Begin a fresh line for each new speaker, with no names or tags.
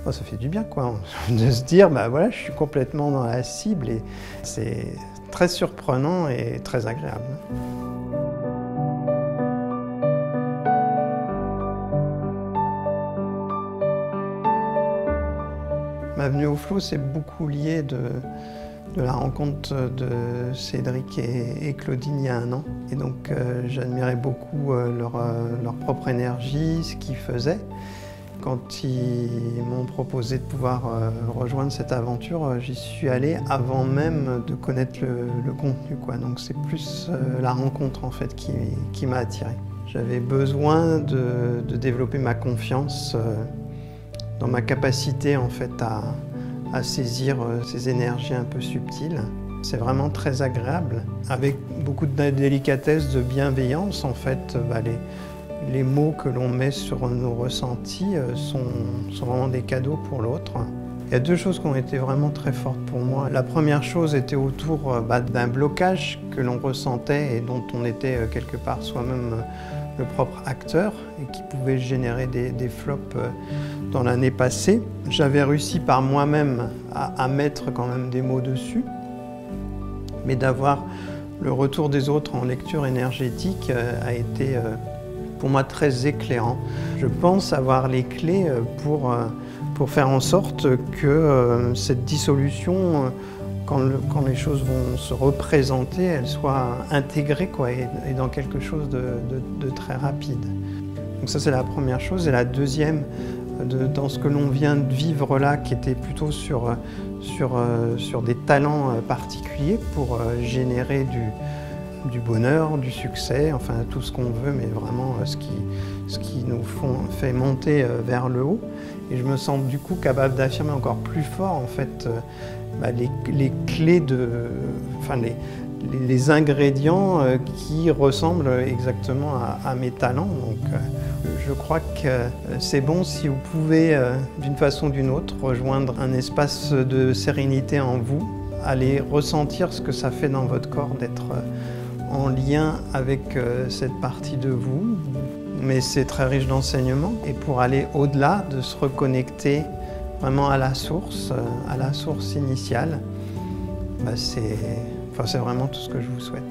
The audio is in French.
Oh, ça fait du bien, quoi, de se dire, bah voilà, je suis complètement dans la cible et c'est très surprenant et très agréable. Ma venue au flot, c'est beaucoup lié de la rencontre de Cédric et Claudine il y a 1 an. Et donc j'admirais beaucoup leur propre énergie, ce qu'ils faisaient. Quand ils m'ont proposé de pouvoir rejoindre cette aventure, j'y suis allé avant même de connaître le contenu, quoi. Donc c'est plus la rencontre en fait qui m'a attiré. J'avais besoin de développer ma confiance dans ma capacité en fait à saisir ces énergies un peu subtiles. C'est vraiment très agréable, avec beaucoup de délicatesse, de bienveillance en fait. Les mots que l'on met sur nos ressentis sont vraiment des cadeaux pour l'autre. Il y a 2 choses qui ont été vraiment très fortes pour moi. La première chose était autour d'un blocage que l'on ressentait et dont on était quelque part soi-même le propre acteur et qui pouvait générer des flops dans l'année passée. J'avais réussi par moi-même à mettre quand même des mots dessus, mais d'avoir le retour des autres en lecture énergétique a été pour moi très éclairant. Je pense avoir les clés pour faire en sorte que cette dissolution, quand les choses vont se représenter, elle soit intégrée, quoi, et dans quelque chose de très rapide. Donc ça, c'est la première chose. Et la deuxième, dans ce que l'on vient de vivre là, qui était plutôt sur des talents particuliers pour générer du bonheur, du succès, enfin tout ce qu'on veut, mais vraiment ce qui nous fait monter vers le haut. Et je me sens du coup capable d'affirmer encore plus fort en fait les clés les ingrédients qui ressemblent exactement à mes talents. Donc je crois que c'est bon si vous pouvez d'une façon ou d'une autre rejoindre un espace de sérénité en vous, aller ressentir ce que ça fait dans votre corps d'être en lien avec cette partie de vous, mais c'est très riche d'enseignements. Et pour aller au-delà, de se reconnecter vraiment à la source initiale, c'est vraiment tout ce que je vous souhaite.